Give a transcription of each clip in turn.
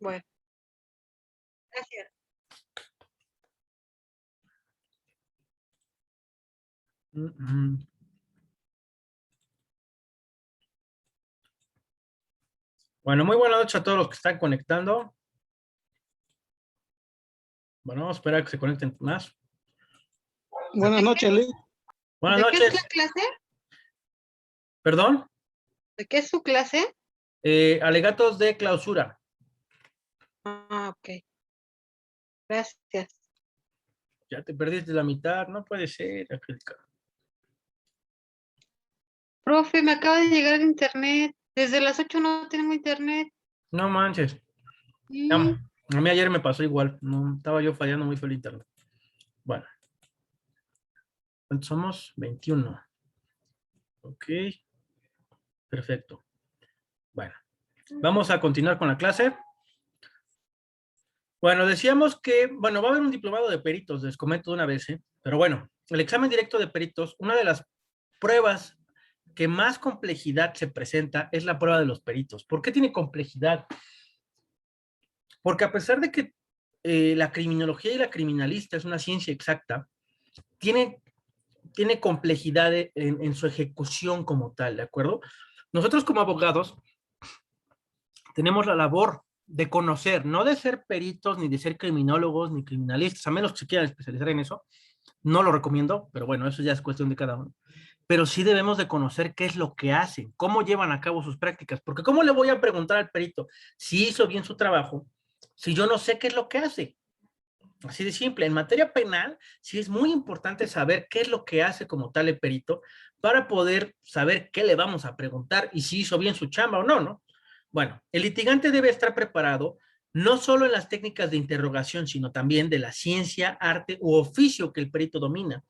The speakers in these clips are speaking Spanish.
Bueno, gracias. Bueno, muy buenas noches a todos los que están conectando. Bueno, vamos a esperar a que se conecten más. Buenas noches, Lee. Buenas ¿De qué es la noches. clase? ¿Perdón? ¿De qué es su clase? Alegatos de clausura. Ah, ok. Gracias. Ya te perdiste la mitad. No puede ser, Angélica. Profe, me acaba de llegar el internet. Desde las 8 no tengo internet. No manches. Sí. A mí ayer me pasó igual. No, estaba yo fallando muy feo el internet. Bueno. ¿Cuántos somos? 21. Ok. Perfecto. Bueno. Vamos a continuar con la clase. Bueno, decíamos que, bueno, va a haber un diplomado de peritos, les comento de una vez, ¿eh? Pero bueno, el examen directo de peritos, una de las pruebas que más complejidad se presenta es la prueba de los peritos. ¿Por qué tiene complejidad? Porque a pesar de que la criminología y la criminalista es una ciencia exacta, tiene complejidad en su ejecución como tal, ¿de acuerdo? Nosotros como abogados tenemos la labor de conocer, no de ser peritos, ni de ser criminólogos, ni criminalistas, a menos que se quieran especializar en eso. No lo recomiendo, pero bueno, eso ya es cuestión de cada uno. Pero sí debemos de conocer qué es lo que hacen, cómo llevan a cabo sus prácticas, porque ¿cómo le voy a preguntar al perito si hizo bien su trabajo si yo no sé qué es lo que hace? Así de simple. En materia penal, sí es muy importante saber qué es lo que hace como tal el perito para poder saber qué le vamos a preguntar y si hizo bien su chamba o no, ¿no? Bueno, el litigante debe estar preparado no solo en las técnicas de interrogación, sino también de la ciencia, arte u oficio que el perito domina.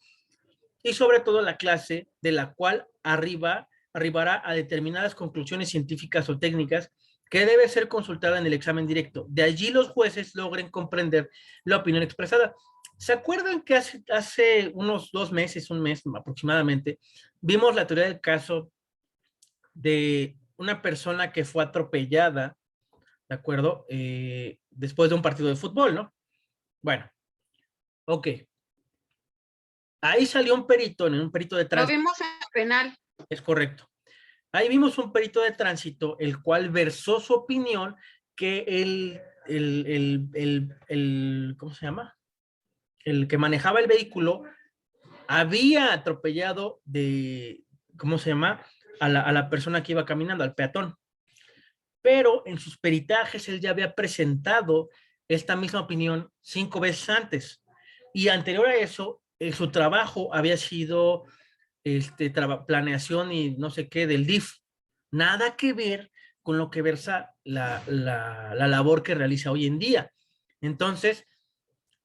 Y sobre todo la clase de la cual arribará a determinadas conclusiones científicas o técnicas que debe ser consultada en el examen directo. De allí los jueces logren comprender la opinión expresada. ¿Se acuerdan que hace unos 2 meses, un mes aproximadamente, vimos la teoría del caso de una persona que fue atropellada, ¿de acuerdo? Después de un partido de fútbol, ¿no? Bueno, ok. Ahí salió un perito, en un perito de Lo tránsito. vimos en penal. Es correcto. Ahí vimos un perito de tránsito, el cual versó su opinión que ¿cómo se llama? El que manejaba el vehículo había atropellado ¿cómo se llama? A la persona que iba caminando, al peatón. Pero en sus peritajes él ya había presentado esta misma opinión 5 veces antes. Y anterior a eso, su trabajo había sido planeación y no sé qué del DIF. Nada que ver con lo que versa la labor que realiza hoy en día. Entonces,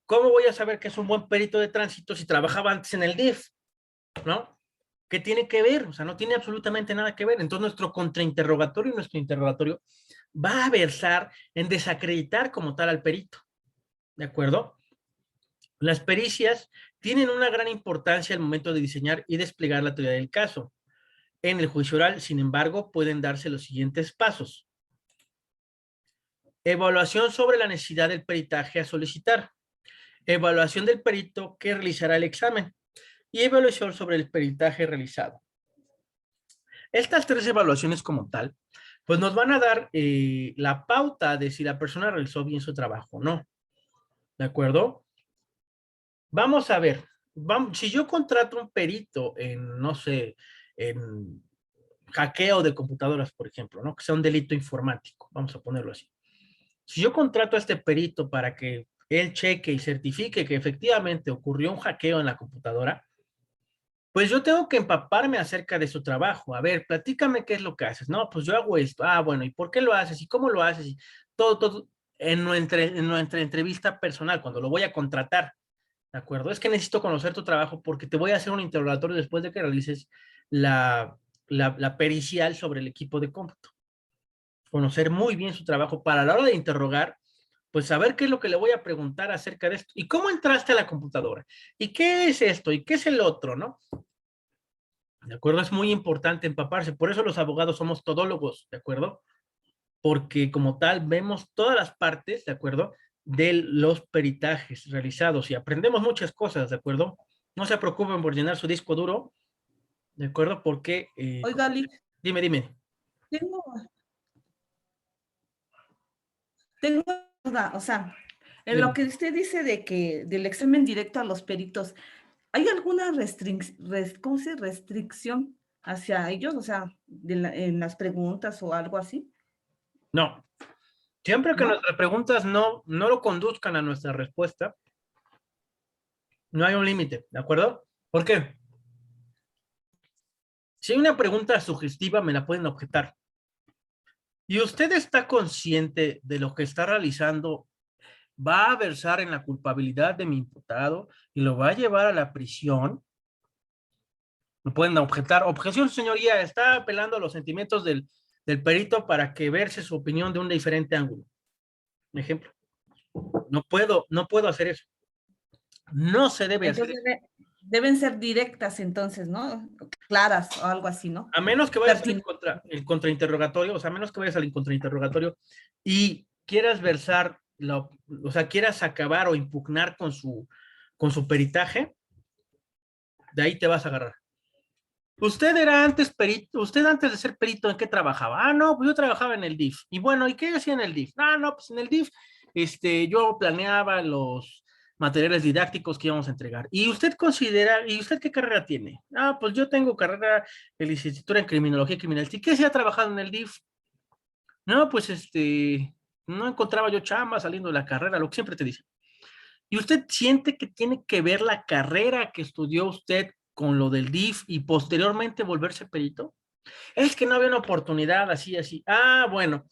¿cómo voy a saber que es un buen perito de tránsito si trabajaba antes en el DIF? ¿No? ¿Qué tiene que ver? O sea, no tiene absolutamente nada que ver. Entonces, nuestro contrainterrogatorio y nuestro interrogatorio va a versar en desacreditar como tal al perito. ¿De acuerdo? Las pericias tienen una gran importancia al momento de diseñar y desplegar la teoría del caso. En el juicio oral, sin embargo, pueden darse los siguientes pasos. Evaluación sobre la necesidad del peritaje a solicitar. Evaluación del perito que realizará el examen. Y evaluación sobre el peritaje realizado. Estas 3 evaluaciones como tal, pues nos van a dar la pauta de si la persona realizó bien su trabajo o no. ¿De acuerdo? Vamos a ver. Si yo contrato un perito en, no sé, en hackeo de computadoras, por ejemplo, ¿no? Que sea un delito informático, vamos a ponerlo así. Si yo contrato a este perito para que él cheque y certifique que efectivamente ocurrió un hackeo en la computadora, pues yo tengo que empaparme acerca de su trabajo. A ver, platícame qué es lo que haces. No, pues yo hago esto. Ah, bueno, ¿y por qué lo haces? ¿Y cómo lo haces? Y todo en nuestra entrevista personal, cuando lo voy a contratar. ¿De acuerdo? Es que necesito conocer tu trabajo porque te voy a hacer un interrogatorio después de que realices la pericial sobre el equipo de cómputo. Conocer muy bien su trabajo para a la hora de interrogar, pues saber qué es lo que le voy a preguntar acerca de esto. ¿Y cómo entraste a la computadora? ¿Y qué es esto? ¿Y qué es el otro? ¿No? ¿De acuerdo? Es muy importante empaparse. Por eso los abogados somos todólogos, ¿de acuerdo? porque como tal vemos todas las partes, ¿de acuerdo? De los peritajes realizados y aprendemos muchas cosas, ¿de acuerdo? No se preocupen por llenar su disco duro, ¿de acuerdo? Porque, Oiga, Liz, dime. tengo, tengo duda, o sea, en Dime. lo que usted dice de que del examen directo a los peritos, ¿hay alguna restricción hacia ellos? O sea, en las preguntas o algo así, No. Siempre que ¿no? nuestras preguntas no lo conduzcan a nuestra respuesta, no hay un límite, ¿de acuerdo? ¿Por qué? Si hay una pregunta sugestiva, me la pueden objetar. ¿Y usted está consciente de lo que está realizando? ¿Va a versar en la culpabilidad de mi imputado y lo va a llevar a la prisión? Me pueden objetar. Objeción, señoría, está apelando a los sentimientos del perito para que verse su opinión de un diferente ángulo. Un ejemplo. No puedo hacer eso. No se debe hacer Entonces eso. deben ser directas entonces, ¿no? Claras o algo así, ¿no? A menos que vayas al Pertinentes. contrainterrogatorio, o sea, a menos que vayas al contrainterrogatorio y quieras versar, o sea, quieras acabar o impugnar con su peritaje, de ahí te vas a agarrar. Usted era antes perito, usted antes de ser perito, ¿en qué trabajaba? Ah, no, pues yo trabajaba en el DIF. Y bueno, ¿y qué hacía en el DIF? Ah, no, pues en el DIF, yo planeaba los materiales didácticos que íbamos a entregar. ¿Y usted considera, y usted qué carrera tiene? Ah, pues yo tengo carrera de licenciatura en criminología y criminalística. ¿Y qué se ha trabajado en el DIF? No, pues no encontraba yo chamba saliendo de la carrera, lo que siempre te dice. ¿Y usted siente que tiene que ver la carrera que estudió usted con lo del DIF y posteriormente volverse perito? Es que no había una oportunidad así, así. Ah, bueno.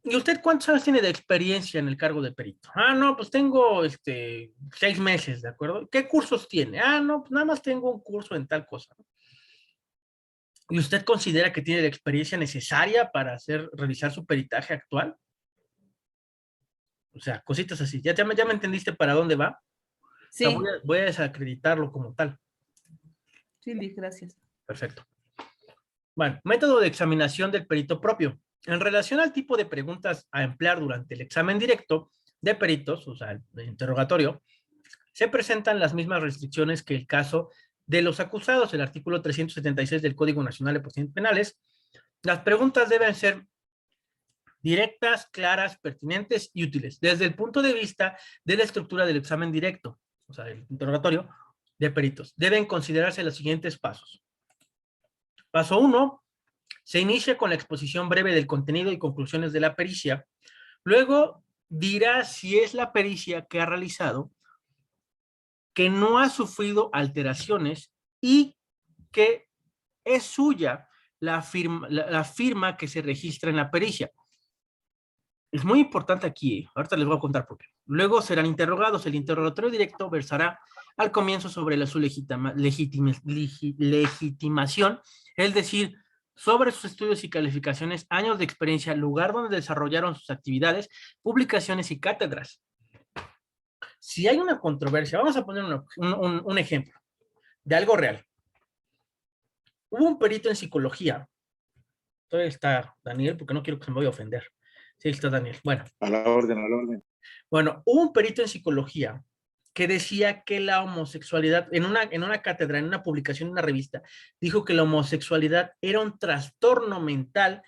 ¿Y usted cuántos años tiene de experiencia en el cargo de perito? Ah, no, pues tengo 6 meses, ¿de acuerdo? ¿Qué cursos tiene? Ah, no, pues nada más tengo un curso en tal cosa. ¿Y usted considera que tiene la experiencia necesaria para realizar su peritaje actual? O sea, cositas así. ¿Ya me entendiste para dónde va? O sea, Sí, voy a desacreditarlo como tal. sí, Liz, gracias. Perfecto. Bueno, método de examinación del perito propio. En relación al tipo de preguntas a emplear durante el examen directo de peritos, o sea, el interrogatorio, se presentan las mismas restricciones que el caso de los acusados, el artículo 376 del Código Nacional de Procedimientos Penales. Las preguntas deben ser directas, claras, pertinentes y útiles, desde el punto de vista de la estructura del examen directo, o sea, el interrogatorio de peritos. Deben considerarse los siguientes pasos. Paso 1, se inicia con la exposición breve del contenido y conclusiones de la pericia. Luego dirá si es la pericia que ha realizado, que no ha sufrido alteraciones y que es suya la firma que se registra en la pericia. Es muy importante aquí, ahorita les voy a contar por qué. Luego serán interrogados. El interrogatorio directo versará al comienzo sobre su legitimación, es decir, sobre sus estudios y calificaciones, años de experiencia, lugar donde desarrollaron sus actividades, publicaciones y cátedras. Si hay una controversia, vamos a poner un ejemplo de algo real. Hubo un perito en psicología. Todavía está Daniel, porque no quiero que se me vaya a ofender. Sí, está Daniel. Bueno. A la orden, a la orden. Bueno, hubo un perito en psicología que decía que la homosexualidad, en una cátedra, en una publicación, en una revista, dijo que la homosexualidad era un trastorno mental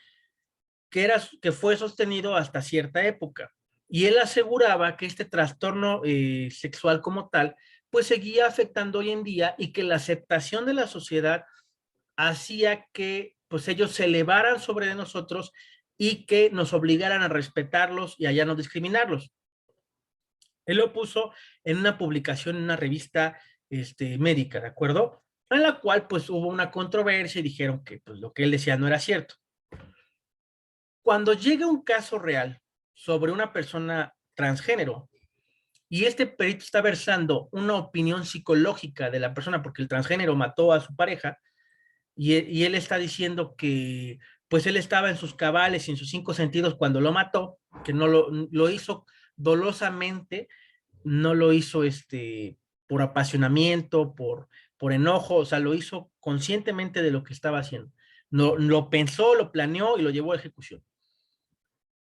que fue sostenido hasta cierta época. Y él aseguraba que este trastorno sexual como tal, pues seguía afectando hoy en día y que la aceptación de la sociedad hacía que pues ellos se elevaran sobre de nosotros y que nos obligaran a respetarlos y a ya no discriminarlos. Él lo puso en una publicación en una revista médica, ¿de acuerdo? En la cual pues hubo una controversia y dijeron que pues lo que él decía no era cierto. Cuando llega un caso real sobre una persona transgénero y este perito está versando una opinión psicológica de la persona porque el transgénero mató a su pareja y él está diciendo que pues él estaba en sus cabales y en sus 5 sentidos cuando lo mató, que no lo hizo dolosamente, no lo hizo por apasionamiento, por enojo, o sea, lo hizo conscientemente de lo que estaba haciendo. No, lo pensó, lo planeó y lo llevó a ejecución.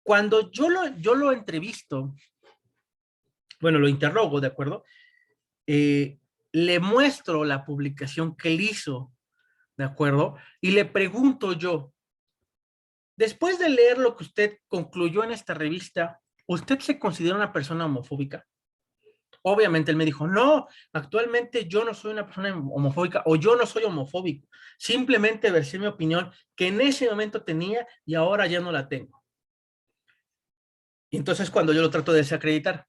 Cuando yo lo entrevisto, bueno, lo interrogo, ¿de acuerdo? Le muestro la publicación que él hizo, ¿de acuerdo? Y le pregunto yo, después de leer lo que usted concluyó en esta revista, ¿usted se considera una persona homofóbica? Obviamente él me dijo, no, actualmente yo no soy una persona homofóbica o yo no soy homofóbico. Simplemente versé mi opinión que en ese momento tenía y ahora ya no la tengo. Y entonces cuando yo lo trato de desacreditar.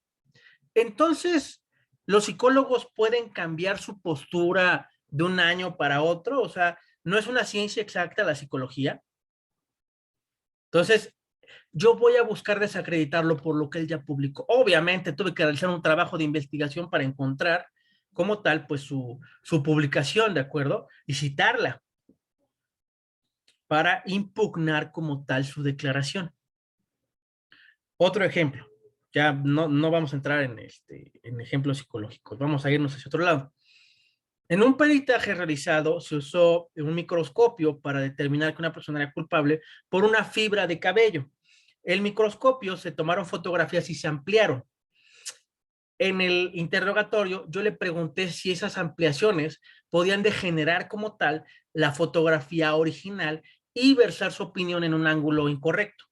Entonces, ¿los psicólogos pueden cambiar su postura de un año para otro? O sea, ¿no es una ciencia exacta la psicología? Entonces, yo voy a buscar desacreditarlo por lo que él ya publicó. Obviamente tuve que realizar un trabajo de investigación para encontrar como tal, pues su publicación, ¿de acuerdo? Y citarla para impugnar como tal su declaración. Otro ejemplo, ya no vamos a entrar en ejemplos psicológicos, vamos a irnos hacia otro lado. En un peritaje realizado se usó un microscopio para determinar que una persona era culpable por una fibra de cabello. El microscopio, se tomaron fotografías y se ampliaron. En el interrogatorio yo le pregunté si esas ampliaciones podían degenerar como tal la fotografía original y versar su opinión en un ángulo incorrecto.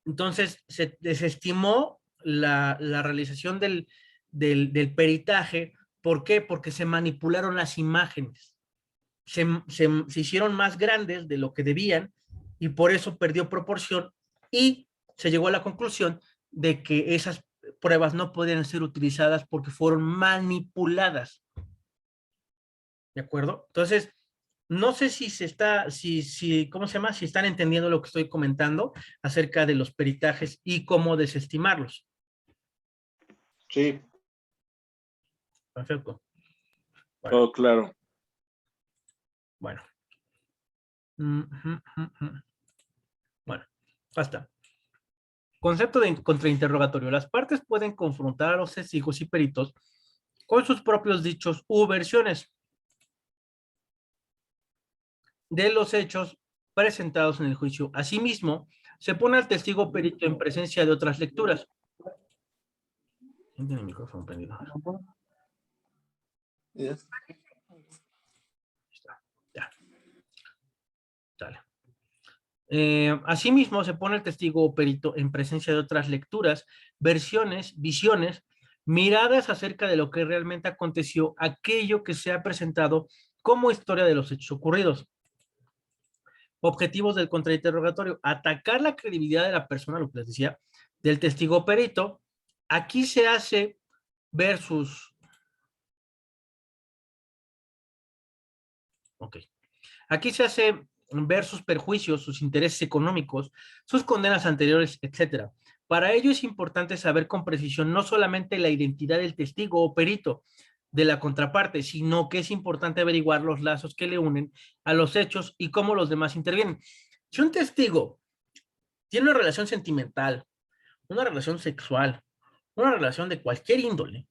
Entonces se desestimó la realización del peritaje. ¿Por qué? Porque se manipularon las imágenes. Se hicieron más grandes de lo que debían y por eso perdió proporción y se llegó a la conclusión de que esas pruebas no podían ser utilizadas porque fueron manipuladas. ¿De acuerdo? Entonces, no sé si ¿cómo se llama? Si están entendiendo lo que estoy comentando acerca de los peritajes y cómo desestimarlos. Sí, Perfecto. Bueno, todo claro. bueno. Bueno, basta. Concepto de contrainterrogatorio. Las partes pueden confrontar a los testigos y peritos con sus propios dichos u versiones de los hechos presentados en el juicio. Asimismo, se pone al testigo perito en presencia de otras lecturas. ¿Quién tiene el micrófono prendido? Yes. Ya. Dale. Asimismo, se pone el testigo o perito en presencia de otras lecturas, versiones, visiones, miradas acerca de lo que realmente aconteció, aquello que se ha presentado como historia de los hechos ocurridos. Objetivos del contrainterrogatorio: atacar la credibilidad de la persona, lo que les decía, del testigo o perito. Aquí se hace ver Aquí se hace ver sus perjuicios, sus intereses económicos, sus condenas anteriores, etcétera. Para ello es importante saber con precisión no solamente la identidad del testigo o perito de la contraparte, sino que es importante averiguar los lazos que le unen a los hechos y cómo los demás intervienen. Si un testigo tiene una relación sentimental, una relación sexual, una relación de cualquier índole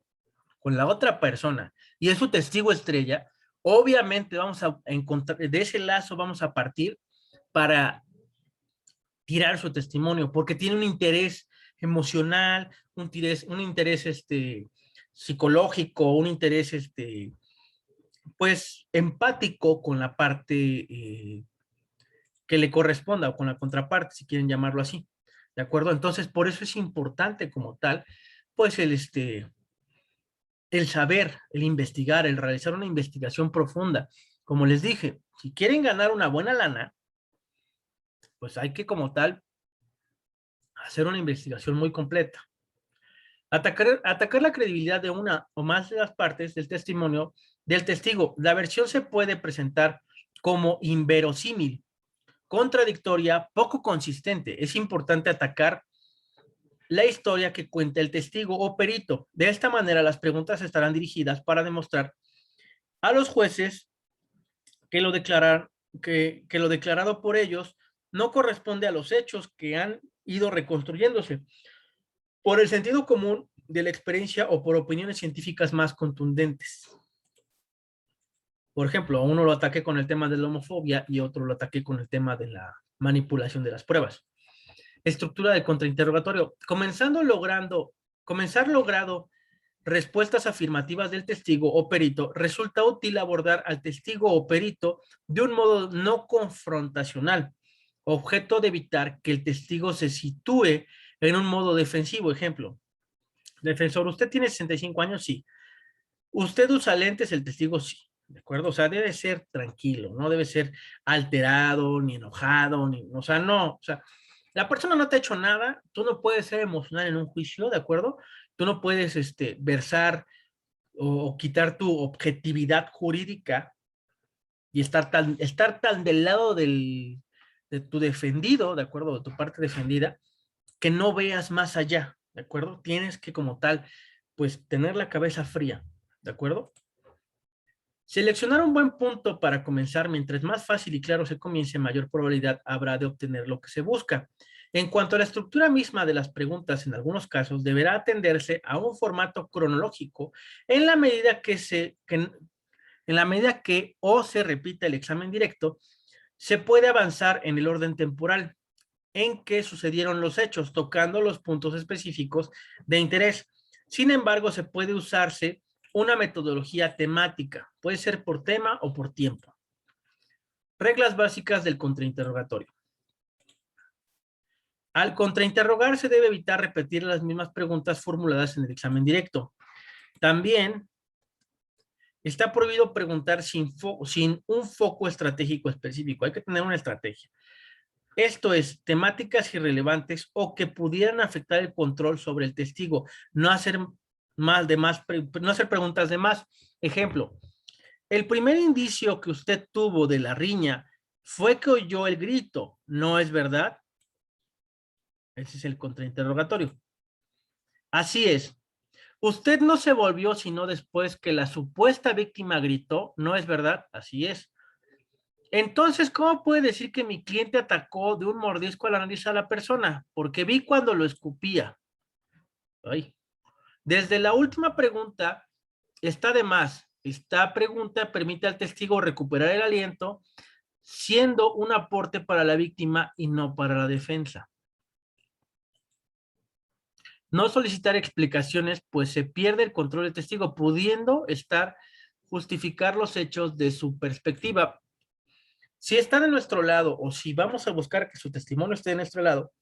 con la otra persona y es su testigo estrella, obviamente vamos a encontrar, de ese lazo vamos a partir para tirar su testimonio, porque tiene un interés emocional, un interés psicológico, un interés pues empático con la parte que le corresponda o con la contraparte, si quieren llamarlo así. ¿De acuerdo? Entonces, por eso es importante como tal, pues el saber, el investigar, el realizar una investigación profunda. Como les dije, si quieren ganar una buena lana, pues hay que como tal hacer una investigación muy completa. Atacar la credibilidad de una o más de las partes del testimonio del testigo. La versión se puede presentar como inverosímil, contradictoria, poco consistente. Es importante atacar la historia que cuenta el testigo o perito. De esta manera, las preguntas estarán dirigidas para demostrar a los jueces que lo declarado por ellos no corresponde a los hechos que han ido reconstruyéndose por el sentido común de la experiencia o por opiniones científicas más contundentes. Por ejemplo, a uno lo ataqué con el tema de la homofobia y otro lo ataqué con el tema de la manipulación de las pruebas. Estructura del contrainterrogatorio. Comenzar logrado respuestas afirmativas del testigo o perito, resulta útil abordar al testigo o perito de un modo no confrontacional, objeto de evitar que el testigo se sitúe en un modo defensivo. Ejemplo, defensor, ¿usted tiene 65 años? Sí. ¿Usted usa lentes? El testigo sí. ¿De acuerdo? O sea, debe ser tranquilo, no debe ser alterado, ni enojado, ni, o sea, no, o sea, la persona no te ha hecho nada, tú no puedes ser emocional en un juicio, ¿de acuerdo? Tú no puedes versar o quitar tu objetividad jurídica y estar tan del lado de tu defendido, ¿de acuerdo? De tu parte defendida, que no veas más allá, ¿de acuerdo? Tienes que como tal, pues tener la cabeza fría, ¿de acuerdo? Seleccionar un buen punto para comenzar. Mientras más fácil y claro se comience, mayor probabilidad habrá de obtener lo que se busca. En cuanto a la estructura misma de las preguntas, en algunos casos deberá atenderse a un formato cronológico en la medida que o se repita el examen directo, se puede avanzar en el orden temporal en que sucedieron los hechos, tocando los puntos específicos de interés. Sin embargo, se puede usarse una metodología temática, puede ser por tema o por tiempo. Reglas básicas del contrainterrogatorio. Al contrainterrogar se debe evitar repetir las mismas preguntas formuladas en el examen directo. También está prohibido preguntar sin un foco estratégico específico. Hay que tener una estrategia. Esto es, temáticas irrelevantes o que pudieran afectar el control sobre el testigo. No hacer preguntas de más. Ejemplo, el primer indicio que usted tuvo de la riña fue que oyó el grito, ¿no es verdad? Ese es el contrainterrogatorio. Así es. Usted no se volvió sino después que la supuesta víctima gritó, ¿no es verdad? Así es. Entonces, ¿cómo puede decir que mi cliente atacó de un mordisco a la nariz a la persona? Porque vi cuando lo escupía. Ay. Desde la última pregunta, está de más. Esta pregunta permite al testigo recuperar el aliento, siendo un aporte para la víctima y no para la defensa. No solicitar explicaciones, pues se pierde el control del testigo, pudiendo justificar los hechos de su perspectiva. Si está de nuestro lado o si vamos a buscar que su testimonio esté de nuestro lado,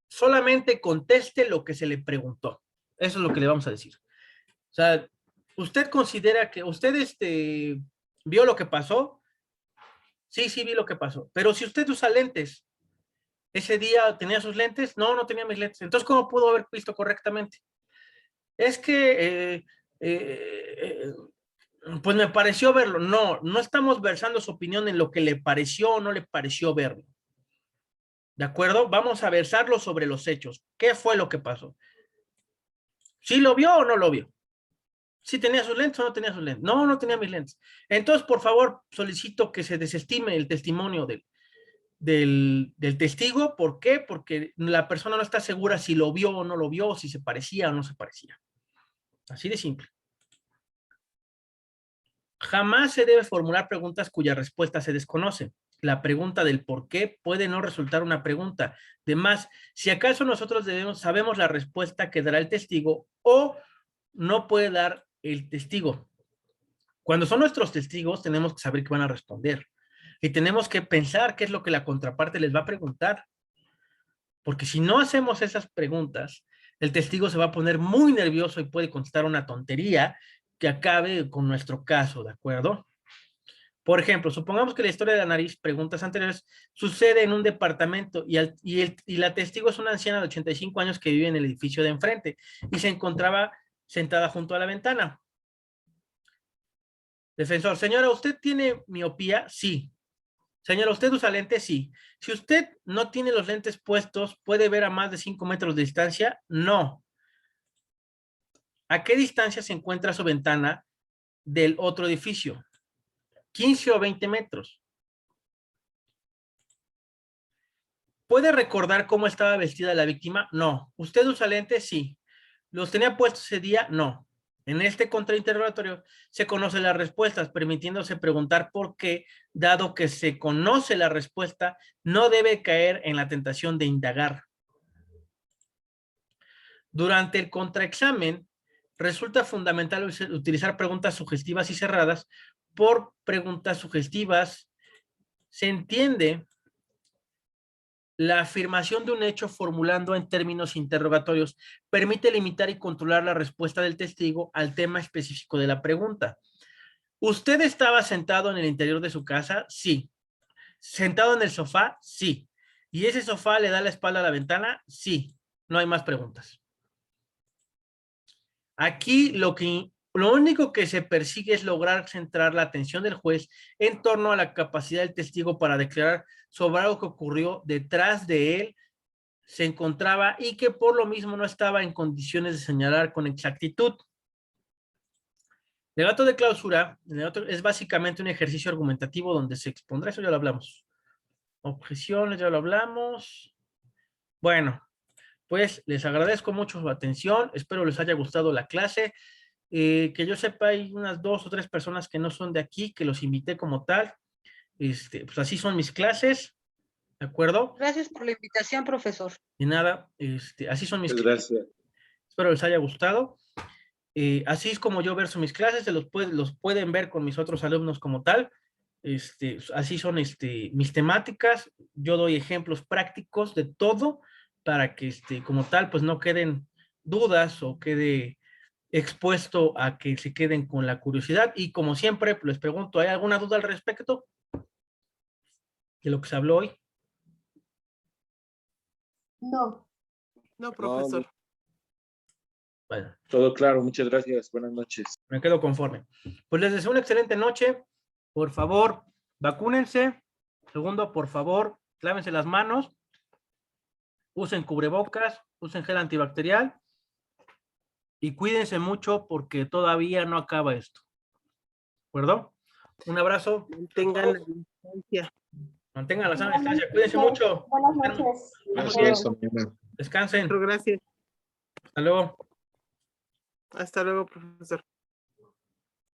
solamente conteste lo que se le preguntó. Eso es lo que le vamos a decir. O sea, ¿usted considera que usted vio lo que pasó? Sí, sí vi lo que pasó. Pero si usted usa lentes, ¿ese día tenía sus lentes? No, no tenía mis lentes. Entonces, ¿cómo pudo haber visto correctamente? Es que pues me pareció verlo. No, no estamos versando su opinión en lo que le pareció o no le pareció verlo. ¿De acuerdo? Vamos a versarlo sobre los hechos. ¿Qué fue lo que pasó? ¿Sí lo vio o no lo vio? ¿Sí tenía sus lentes o no tenía sus lentes? No, no tenía mis lentes. Entonces, por favor, solicito que se desestime el testimonio del testigo. ¿Por qué? Porque la persona no está segura si lo vio o no lo vio, si se parecía o no se parecía. Así de simple. Jamás se debe formular preguntas cuya respuesta se desconoce. La pregunta del por qué puede no resultar una pregunta. Además, si acaso nosotros sabemos la respuesta que dará el testigo o no puede dar el testigo. Cuando son nuestros testigos, tenemos que saber qué van a responder. Y tenemos que pensar qué es lo que la contraparte les va a preguntar. Porque si no hacemos esas preguntas, el testigo se va a poner muy nervioso y puede contestar una tontería que acabe con nuestro caso, ¿de acuerdo? Por ejemplo, supongamos que la historia de la nariz, preguntas anteriores, sucede en un departamento y la testigo es una anciana de 85 años que vive en el edificio de enfrente y se encontraba sentada junto a la ventana. Defensor, señora, ¿usted tiene miopía? Sí. Señora, ¿usted usa lentes? Sí. Si usted no tiene los lentes puestos, ¿puede ver a más de 5 metros de distancia? No. ¿A qué distancia se encuentra su ventana del otro edificio? 15 o 20 metros. ¿Puede recordar cómo estaba vestida la víctima? No. ¿Usted usa lentes? Sí. ¿Los tenía puestos ese día? No. En este contrainterrogatorio se conocen las respuestas, permitiéndose preguntar por qué, dado que se conoce la respuesta, no debe caer en la tentación de indagar. Durante el contraexamen, resulta fundamental utilizar preguntas sugestivas y cerradas. Por preguntas sugestivas se entiende la afirmación de un hecho formulando en términos interrogatorios. Permite limitar y controlar la respuesta del testigo al tema específico de la pregunta. ¿Usted estaba sentado en el interior de su casa? Sí. ¿Sentado en el sofá? Sí. ¿Y ese sofá le da la espalda a la ventana? Sí. No hay más preguntas. Aquí lo único que se persigue es lograr centrar la atención del juez en torno a la capacidad del testigo para declarar sobre algo que ocurrió detrás de él, se encontraba y que por lo mismo no estaba en condiciones de señalar con exactitud. El alegato de clausura es básicamente un ejercicio argumentativo donde se expondrá, eso ya lo hablamos. Objeciones, ya lo hablamos. Bueno, pues les agradezco mucho su atención, espero les haya gustado la clase. Que yo sepa, hay unas 2 o 3 personas que no son de aquí, que los invité como tal. Pues así son mis clases, ¿de acuerdo? Gracias por la invitación, profesor. Y nada, así son mis Muchas clases. gracias. Espero les haya gustado. Así es como yo verso mis clases, los pueden ver con mis otros alumnos como tal. Así son mis temáticas. Yo doy ejemplos prácticos de todo para que como tal, pues no queden dudas o quede expuesto a que se queden con la curiosidad. Y como siempre, les pregunto, ¿hay alguna duda al respecto de lo que se habló hoy? No. No, profesor. Bueno, Todo claro, muchas gracias. Buenas noches. me quedo conforme. Pues les deseo una excelente noche. Por favor, vacúnense. Segundo, por favor, lávense las manos. Usen cubrebocas, usen gel antibacterial. Y cuídense mucho porque todavía no acaba esto. ¿De acuerdo? Un abrazo. Mantengan la distancia. Mantengan la sana distancia. Cuídense mucho. Buenas noches. Buenos Así días. es, mañana. Descansen. Gracias. Hasta luego. Hasta luego, profesor.